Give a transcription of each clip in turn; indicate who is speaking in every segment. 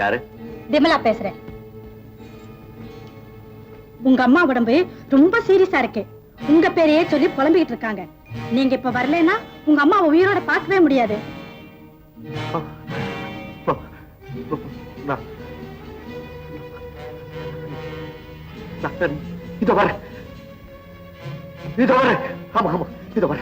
Speaker 1: யாரு?
Speaker 2: விமலா பேசுறேன். உங்க அம்மா உடம்பு ரொம்ப சீரியஸா இருக்கு. உங்க பேரையே சொல்லி புலம்பிக்கிட்டு இருக்காங்க. நீங்க இப்ப வரலன்னா உங்க அம்மாவை உயிரோட பார்க்கவே முடியாது.
Speaker 1: இதோ வர, இதோ வர. ஆமா ஆமா, இதோ வர.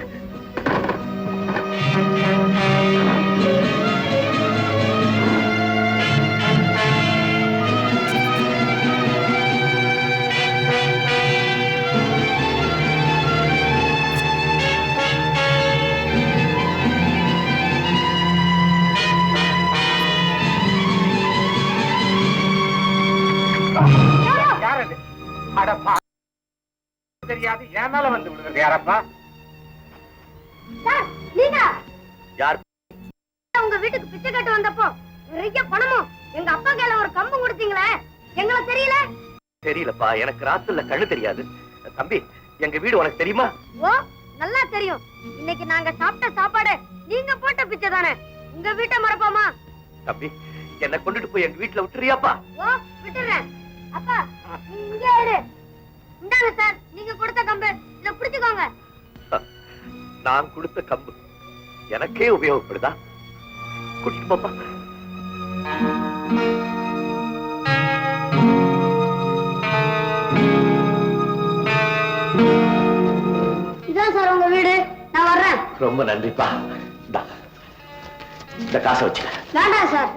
Speaker 3: தெரியாது, என் மேல வந்து விடுறது யாரப்பா?
Speaker 4: உங்க வீட்டுக்கு பிச்சை கட்டு வந்தப்போ நிறைய பணமும் எங்க அப்பா கையில ஒரு கம்பு கொடுத்தீங்களே, எங்களை தெரியல?
Speaker 1: தெரியலப்பா, எனக்கு ராத்திரில கண்ணு தெரியாது. தம்பி, எங்க வீடு உனக்கு தெரியுமா?
Speaker 4: ஓ, நல்லா தெரியும். இன்னைக்கு நாங்க சாப்பிட்ட சாப்பாடு நீங்க போட்ட பிச்சை தானே. உங்க வீட்டை மறப்போமா?
Speaker 1: தம்பி, என்ன கொண்டுட்டு போய் எங்க வீட்டுல விட்டுறியாப்பா?
Speaker 4: ஓ, விட்டுறேன். அப்பா, இங்க இரு. இந்தாங்க சார், நீங்க கொடுத்த கம்பு, இத பிடிச்சுக்கோங்க.
Speaker 1: நான் கொடுத்த கம்பு எனக்கே உபயோகப்படுதா? கூட்டிட்டு போப்பா.
Speaker 4: இதான் சார் உங்க வீடு, நான் வர்றேன்.
Speaker 1: ரொம்ப நன்றிப்பா. இந்த காசை வச்சுக்க.
Speaker 4: வேண்டாம் சார்.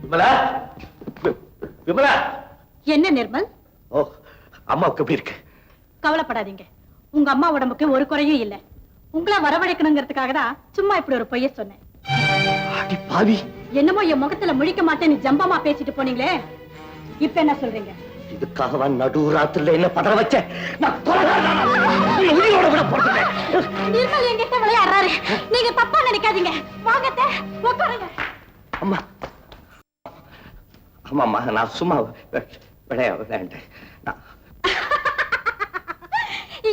Speaker 1: விமலா, விமலா.
Speaker 2: என்ன நிர்மல்?
Speaker 1: ஓ, அம்மாவுக்கு எப்படி இருக்கு?
Speaker 2: கவலைப்படாதீங்க, உங்க அம்மா உடம்புக்கு ஒரு குறையும் இல்ல. உங்களை வரவழைக்கணுங்கிறதுக்காக தான் சும்மா இப்படி ஒரு பொய்ய சொன்னேன்.
Speaker 1: அடி பாவி,
Speaker 2: என்னமோ என் முகத்துல முழிக்க மாட்டேன்னு ஜம்பமா பேசிட்டு போனீங்களே, இப்ப என்ன சொல்றீங்க?
Speaker 1: இதுக்காகவா நடு ராத்திரில என்ன பதற வச்ச? நான் உயிரோட விட போறேன்.
Speaker 2: நிர்மல் என்கிட்ட விளையாடுறாரு, நீங்க தப்பா நினைக்காதீங்க. வாங்க உட்காருங்க.
Speaker 1: அம்மா, ஆமாம்மா, நான் சும்மா விளையாண்டேன்.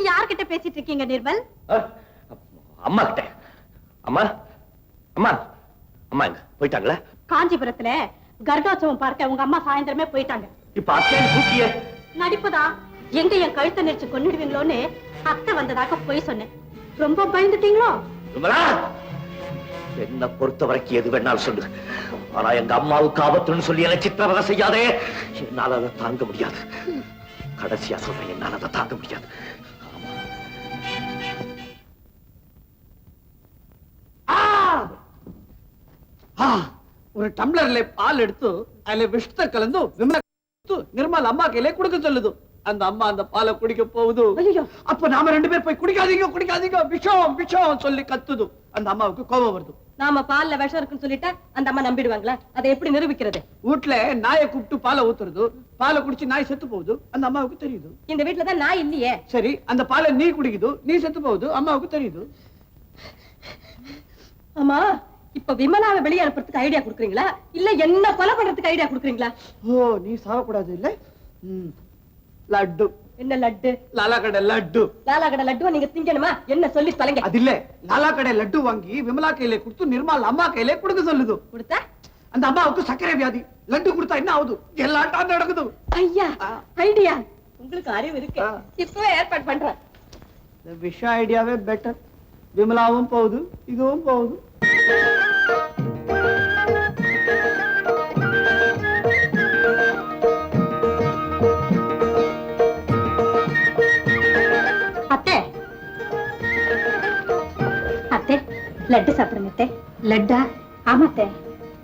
Speaker 2: யார்கிட்ட பேசிட்டு இருக்கீங்க நிர்மல்?
Speaker 1: அம்மா கிட்ட. அம்மா அம்மா அம்மா எங்க போயிட்டாங்களா?
Speaker 2: காஞ்சிபுரத்துல கர்ப்போற்சவம் பார்க்க உங்க அம்மா சாயந்தரமே போயிட்டாங்க.
Speaker 1: இப்ப அத்தை தூக்கிய
Speaker 2: நடிப்புதான். எங்க என் கழுத்தை நெரிச்சு கொன்னுடுவீங்களோன்னு அத்தை வந்ததாக போய் சொன்னேன். ரொம்ப பயந்துட்டீங்களோ?
Speaker 1: என்ன பொறுத்த வரைக்கும் எது வேணாலும் சொல்லு. ஆனா எங்க அம்மாவுக்கு ஆபத்துன்னு சொல்லி என்ன சித்திரவதை செய்யாதே. என்னால அதை தாங்க முடியாது. கடைசியா சொல்றேன், என்னால அதை தாங்க முடியாது.
Speaker 3: ஒரு டம்ளர்ல பால் எடுத்து அதுல விஷத்தை கலந்து நிர்மல் அம்மா கையில குடுக்க சொல்லுது. அந்த அம்மா அந்த பாலை குடிக்க போகுது. அப்ப நாம ரெண்டு பேர் போய் குடிக்காதீங்க குடிக்காதீங்க விஷம் விஷம் சொல்லி கத்துது. அந்த அம்மாவுக்கு கோபம் வருது.
Speaker 2: நாம பால்ல விஷம் இருக்குன்னு சொல்லிட்டா அந்த அம்மா நம்பிடுவாங்களா? அதை எப்படி நிரூபிக்கிறது?
Speaker 3: வீட்டுல நாயை கூப்பிட்டு பாலை ஊத்துறது. பாலை குடிச்சு நாய் செத்து போகுது. அந்த அம்மாவுக்கு தெரியுது.
Speaker 2: இந்த வீட்டுலதான் நாய் இல்லையே.
Speaker 3: சரி, அந்த பாலை நீ குடிக்குது, நீ செத்து போகுது, அம்மாவுக்கு தெரியுது.
Speaker 2: ஆமா, இப்ப விமலாவை வெளியே அனுப்புறதுக்கு ஐடியா கொடுக்குறீங்களா இல்ல என்ன கொலை பண்றதுக்கு ஐடியா கொடுக்குறீங்களா?
Speaker 3: ஓ, நீ சாவக்கூடாது இல்ல? லட்டு.
Speaker 2: என்ன லட்டு?
Speaker 3: லாலா கடை லட்டு.
Speaker 2: லாலா கடை லட்டு நீங்க திங்கணுமா? என்ன சொல்லி தொலைங்க.
Speaker 3: அது இல்ல, லாலா கடை லட்டு வாங்கி விமலா கையில கொடுத்து நிர்மல் அம்மா கையில கொடுக்க சொல்லுது.
Speaker 2: கொடுத்தா
Speaker 3: அந்த அம்மாவுக்கு சர்க்கரை வியாதி. லட்டு கொடுத்தா என்ன ஆகுது? எல்லாம் நடக்குது.
Speaker 2: ஐயா, ஐடியா உங்களுக்கு அறிவு இருக்கு. இப்பவே ஏற்பாடு பண்றேன்.
Speaker 3: இந்த விஷ ஐடியாவே பெட்டர். விமலாவும் போகுது, இதுவும் போகுது.
Speaker 2: அத்தை, அத்தை லட்டு சாப்பிடுங்க அத்தை.
Speaker 5: லட்டா?
Speaker 2: ஆமா அத்தை.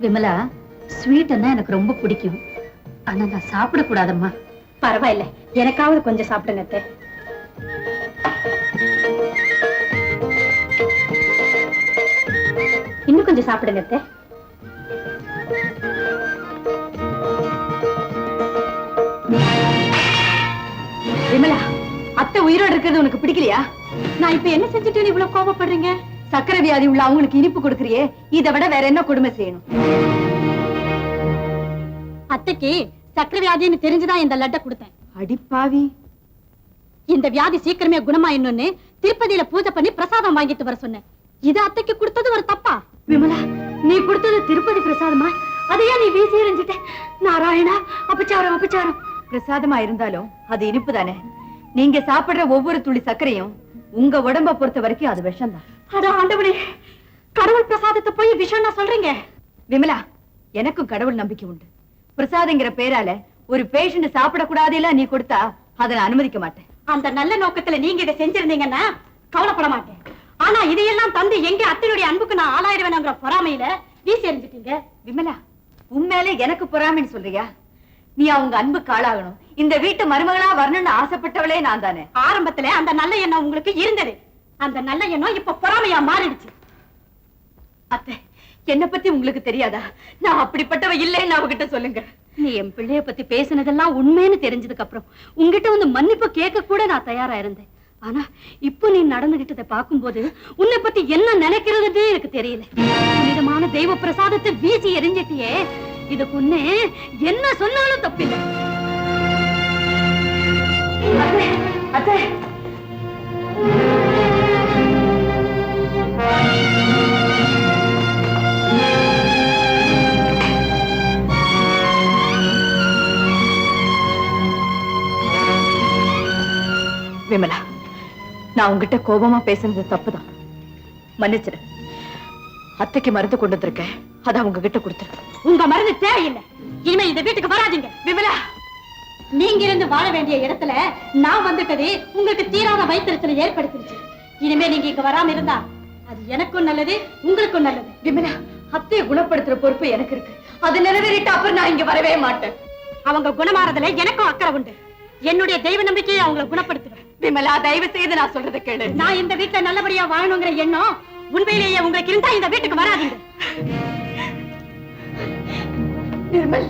Speaker 5: விமலா, ஸ்வீட்னா எனக்கு ரொம்ப பிடிக்கும். ஆனா நான் சாப்பிடக்கூடாதம்மா.
Speaker 2: பரவாயில்ல, எனக்காவது கொஞ்சம் சாப்பிடுங்க அத்தை. இன்னும் கொஞ்சம் சாப்பிடுங்க அத்தை. விமலா, அத்தை உயிரோடு இருக்கிறது உனக்கு பிடிக்கலையா? நான் இப்ப என்ன செஞ்சுட்டு இவ்வளவு கோபப்படுறீங்க?
Speaker 5: சக்கரை வியாதி உள்ள அவங்களுக்கு இனிப்பு கொடுக்கறியே, இதை விட வேற என்ன கொடுமை செய்யணும்?
Speaker 2: அத்தைக்கு சக்கரை வியாதின்னு தெரிஞ்சுதான் இந்த லட்டை கொடுத்தேன்.
Speaker 5: அடிப்பாவி,
Speaker 2: இந்த வியாதி சீக்கிரமே குணமாயின்னு திருப்பதியில பூஜை பண்ணி பிரசாதம் வாங்கிட்டு வர சொன்னேன். இது அத்தைக்கு கொடுத்தது ஒரு தப்பா? விமலா, நீ கொடுத்தது திருப்பதி பிரசாதமா? அதையா நீ வீசி எறிஞ்சிட்ட? நாராயணா, அபச்சாரம் அபச்சாரம்.
Speaker 5: பிரசாதமா இருந்தாலும் அது இனிப்பு தானே. நீங்க சாப்பிடுற ஒவ்வொரு துளி சர்க்கரையும் உங்க உடம்ப பொறுத்த வரைக்கும் அது விஷம் தான்.
Speaker 2: அட ஆண்டவனே, கடவுள் பிரசாதத்தை போய் விஷம்னா சொல்றீங்க?
Speaker 5: விமலா, எனக்கும் கடவுள் நம்பிக்கை உண்டு. பிரசாதங்கிற பேரால ஒரு பேஷண்ட் சாப்பிடக்கூடாது எல்லாம் நீ கொடுத்தா அதை நான் அனுமதிக்க மாட்டேன்.
Speaker 2: அந்த நல்ல நோக்கத்துல நீங்க இதை செஞ்சிருந்தீங்கன்னா கவலைப்பட மாட்டேன். ஆனா இதையெல்லாம் தந்து எங்க அத்தையுடைய அன்புக்கு நான் ஆளாயிடுவேங்கிற பொறாமையில வீசி எறிஞ்சிட்டீங்க.
Speaker 5: விமலா, உண்மையிலே எனக்கு பொறாமைன்னு சொல்றியா? நீ அவங்க அன்புக்கு ஆளாகணும், இந்த வீட்டு மருமகளா வரணும்னு ஆசைப்பட்டவளே நான் தானே.
Speaker 2: ஆரம்பத்துல அந்த நல்ல எண்ணம் உங்களுக்கு இருந்தது. அந்த நல்ல எண்ணம் இப்ப பொறாமையா மாறிடுச்சு.
Speaker 5: அத்தை, என்ன பத்தி உங்களுக்கு தெரியாதா? நான் அப்படிப்பட்டவ இல்லைன்னு அவகிட்ட சொல்லுங்க.
Speaker 2: நீ என் பிள்ளைய பத்தி பேசினதெல்லாம் உண்மைன்னு தெரிஞ்சதுக்கு அப்புறம் உங்ககிட்ட வந்து மன்னிப்பு கேட்க கூட நான் தயாரா இருந்தேன். ஆனா இப்போ நீ நடந்துகிட்டதை பார்க்கும்போது உன்னை பத்தி என்ன நினைக்கிறதுன்னு எனக்கு தெரியல. புனிதமான தெய்வ பிரசாதத்தை வீசி எரிஞ்சிட்டியே, இதுக்கு உன்னை என்ன சொன்னாலும் தப்பில்லை.
Speaker 5: அத்தை, விமலா, நான் உங்ககிட்ட கோபமா பேசுனது தப்புதான், மன்னிச்சிடு. அத்தைக்கு மருந்து கொண்டு வந்திருக்கேன், அத உங்ககிட்ட கொடுத்துரு.
Speaker 2: உங்க மருந்து தேவையில்லை. இனிமே இந்த வீட்டுக்கு வராதீங்க.
Speaker 5: விமலா,
Speaker 2: நீங்க இருந்து வாழ வேண்டிய இடத்துல நான் வந்துட்டது உங்களுக்கு தீராத வயிற்றுச்சலை ஏற்படுத்திருச்சு. இனிமே நீங்க இங்க வராம இருந்தா அது எனக்கும் நல்லது, உங்களுக்கும் நல்லது.
Speaker 5: விமலா, அத்தையை குணப்படுத்துற பொறுப்பு எனக்கு இருக்கு. அது நிறைவேறிட்டு அப்புறம் நான் இங்க வரவே மாட்டேன்.
Speaker 2: அவங்க குணமாறதுல எனக்கும் அக்கறை உண்டு. என்னுடைய தெய்வ நம்பிக்கையை அவங்களை குணப்படுத்துவேன்.
Speaker 5: விமலா, தயவு செய்து நான் சொல்றதை கேளு.
Speaker 2: நான் இந்த வீட்டுல நல்லபடியா வாழணுங்கிற எண்ணம் உண்மையிலேயே உங்களுக்கு இருந்தா இந்த வீட்டுக்கு வராதீங்க.
Speaker 5: நிர்மல்,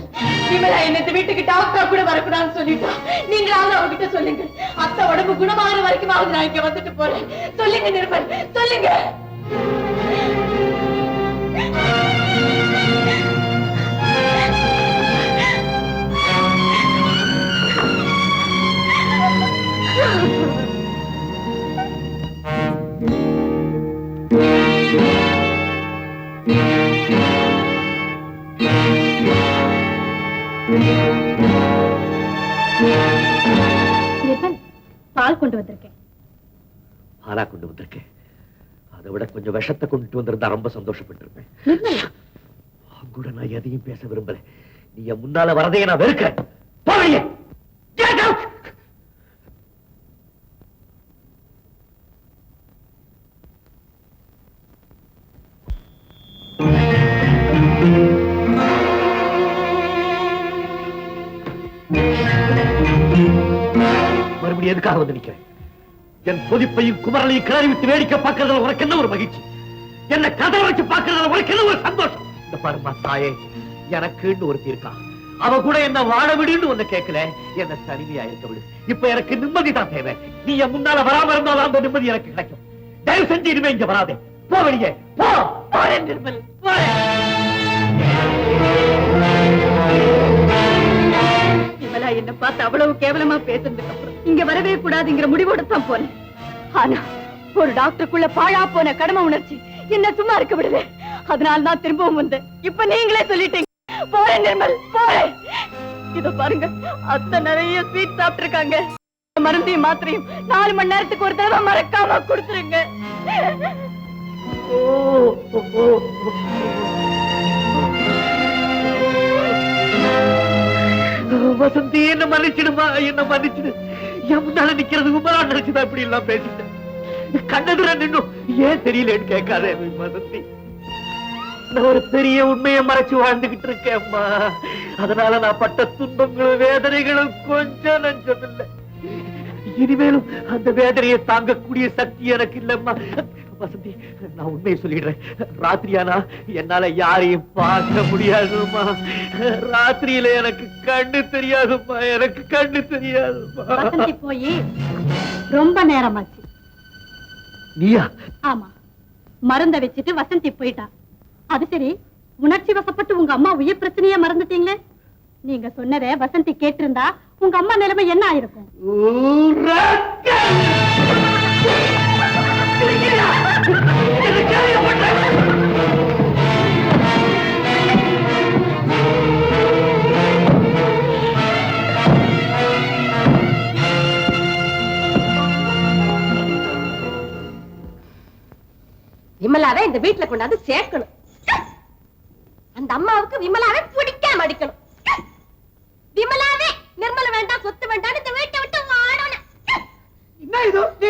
Speaker 5: விமலா என்ன இந்த வீட்டுக்கு டாக்டர் கூட வரக்கூடாதுன்னு சொல்லிட்டா. நீங்களாவது அவகிட்ட சொல்லுங்க. அத்தை உடம்பு குணமாகிற வரைக்கும் நான் இங்க வந்துட்டு போறேன். சொல்லுங்க நிர்மல், சொல்லுங்க.
Speaker 2: பால் கொண்டு வந்திருக்கேன்.
Speaker 1: பாலா கொண்டு வந்திருக்கேன். அதை விட கொஞ்சம் விஷத்தை கொண்டு வந்திருந்தா ரொம்ப சந்தோஷப்பட்டிருப்பேன். கூட நான் எதையும் பேச விரும்பல. நீ என் முன்னால வரதையே நான் வெறுக்கிறேன். போவீங்க. Get out! மறுபடியும் எதுக்காக வந்து நிக்கிறேன்? என் கொதிப்பையும் குமரலையும் கிளறி விட்டு வேடிக்கை பார்க்கறதுல உனக்கு என்ன ஒரு மகிழ்ச்சி? என்ன கதை வச்சு பார்க்கறதுல உனக்கு என்ன ஒரு சந்தோஷம்? இந்த பாருமா தாயே, எனக்குன்னு ஒருத்தி இருக்கா. அவ கூட என்ன வாழ விடுன்னு ஒண்ணு கேட்கல, என்ன தனிமையா இருக்க விடு. இப்ப எனக்கு நிம்மதி தான் தேவை. நீ என் முன்னால வராம இருந்தாலும் அந்த நிம்மதி எனக்கு கிடைக்கும். தயவு செஞ்சு இனிமே இங்க வராதே. போ வெளியே, போ. போறேன் நிர்மல், போறேன்.
Speaker 5: விமலா என்ன பார்த்து அவ்வளவு கேவலமா பேசுறதுக்கு அப்புறம் இங்க வரவே கூடாதுங்கிற முடிவோட தான் போனேன். ஆனா ஒரு டாக்டருக்குள்ள பாழா போன கடமை உணர்ச்சி என்ன சும்மா இருக்க விடுது. அதனால நான் திரும்பவும் வந்தேன். இப்ப நீங்களே சொல்லிட்டீங்க. போறேன் நிர்மல், போறேன். இத பாருங்க, அத்தை நிறைய ஸ்வீட் சாப்பிட்டு இருக்காங்க. மருந்தையும் மாத்திரையும் 4 மணி நேரத்துக்கு ஒரு தடவை மறக்காம கொடுத்துருங்க.
Speaker 1: வசந்தி, என்ன மன்னிச்சிடுமா, என்ன மன்னிச்சிடு. என் முன்னால நிக்கிறது உமரா நினைச்சுதான் இப்படி எல்லாம் பேசிட்டேன். கண்ணதுர நின்னும் ஏன் தெரியலன்னு கேட்காதே வசந்தி. நான் ஒரு பெரிய உண்மையை மறைச்சு வாழ்ந்துகிட்டு இருக்கேன்மா. அதனால நான் பட்ட துன்பங்களும் வேதனைகளும் கொஞ்சம் நஞ்சமில்லை. இனிமேலும் அந்த வேதனையை தாங்கக்கூடிய சக்தி எனக்கு இல்லம்மா. வசந்தி, நான் உண்மையை சொல்லிடுறேன். ராத்திரியானா என்னால யாரையும் பார்க்க முடியாதுமா. ராத்திரியில எனக்கு கண்ணு தெரியாதுமா, எனக்கு கண்ணு தெரியாதுமா.
Speaker 2: வசந்தி போய் ரொம்ப நேரமாச்சு.
Speaker 1: நீயா?
Speaker 2: ஆமா, மருந்த வச்சுட்டு வசந்தி போயிட்டா. அது சரி, உணர்ச்சி வசப்பட்டு உங்க அம்மா உயிர் பிரச்சனையே மறந்துட்டீங்களே. நீங்க சொன்னதை வசந்தி கேட்டிருந்தா உங்க அம்மா நிலைமை என்ன ஆயிருக்கும்?
Speaker 5: விமலாவை இந்த வீட்டுல கொண்டாந்து சேர்க்கணும். அந்த அம்மாவுக்கு விமலாவை பிடிக்காம அடிக்கணும். விமலாவே நிர்மல வேண்டாம், சொத்து வேண்டாம், இந்த வீட்டை விட்டு வாடணும்.
Speaker 3: என்ன இது நீ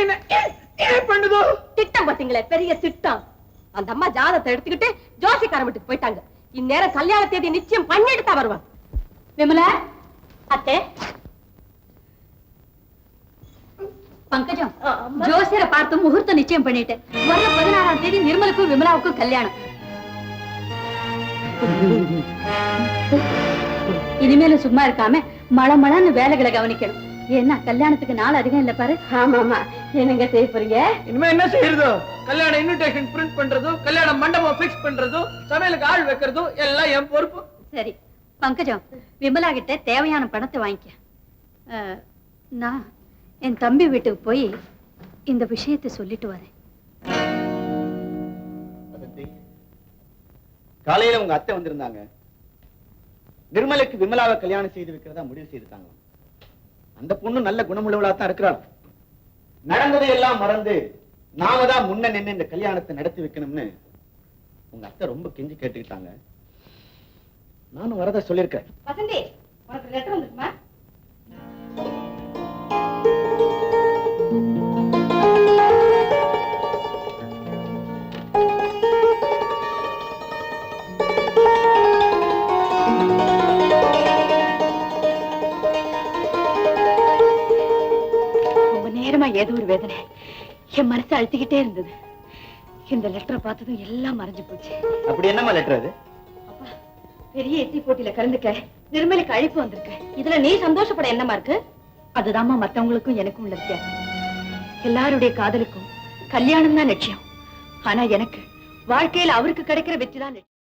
Speaker 3: என்ன பண்ணுதோ?
Speaker 5: திட்டம் பாத்தீங்களே, பெரிய திட்டம். அந்த அம்மா ஜாதகத்தை எடுத்துக்கிட்டு ஜோசிக்கார வீட்டுக்கு போயிட்டாங்க. இந்நேரம் கல்யாண தேதி நிச்சயம் பண்ணிட்டு தான் வருவான்.
Speaker 2: விமலா அத்தை, பங்கஜம், ஜோசியரை பார்த்து முகூர்த்தம் நிச்சயம் பண்ணிட்டேன். வர 16ஆம் தேதி நிர்மலுக்கும் விமலாவுக்கும் கல்யாணம். இனிமேலும் சும்மா இருக்காம மளமளன்னு வேலைகளை கவனிக்கணும். ஏன்னா கல்யாணத்துக்கு நாள் அதிகம் இல்ல பாரு.
Speaker 5: ஆமா ஆமா, என்னங்க செய்ய போறீங்க?
Speaker 3: இனிமே என்ன செய்யறதோ? கல்யாண இன்விடேஷன் பிரிண்ட் பண்றதோ, கல்யாண மண்டபம் பிக்ஸ் பண்றதோ, சமையலுக்கு ஆள் வைக்கிறதோ எல்லாம் என் பொறுப்பு.
Speaker 2: சரி பங்கஜம், விமலா கிட்ட தேவையான பணத்தை வாங்கிக்க. நான் என் தம்பி வீட்டுக்கு போய் இந்த விஷயத்தை சொல்லிட்டு வரேன்.
Speaker 6: காலையில உங்க அத்தை வந்திருந்தாங்க. நிர்மலுக்கு விமலாவை கல்யாணம் செய்து வைக்கிறதா முடிவு செய்துட்டாங்க. அந்த பொண்ணு நல்ல குணமுள்ளவளா தான் இருக்கிறாள். நடந்ததை எல்லாம் மறந்து நாம தான் முன்ன நின்று இந்த கல்யாணத்தை நடத்தி வைக்கணும்னு உங்க அத்தை ரொம்ப கெஞ்சி கேட்டுக்கிட்டாங்க. நானும் வரதா சொல்லியிருக்கேன்.
Speaker 5: வசந்தி, உனக்கு லெட்டர் வந்துருக்குமா? ஏதோ ஒரு வேதனை என் மனசு அழுத்திக்கிட்டே இருந்தது. இந்த லெட்டரை பார்த்ததும் எல்லாம் மறைஞ்சு போச்சு.
Speaker 6: அப்படி என்னமா லெட்டர் அது?
Speaker 5: அப்பா, பெரிய இசை போட்டியில கலந்துக்க நிர்மலுக்கு அழைப்பு வந்திருக்க. இதுல நீ சந்தோஷப்பட என்னமா இருக்கு? அதுதாம்மா மத்தவங்களுக்கும் எனக்கும் உள்ள வித்தியாசம். எல்லாருடைய காதலுக்கும் கல்யாணம் தான் லட்சியம். ஆனா எனக்கு வாழ்க்கையில அவருக்கு கிடைக்கிற வெற்றி தான் லட்சியம்.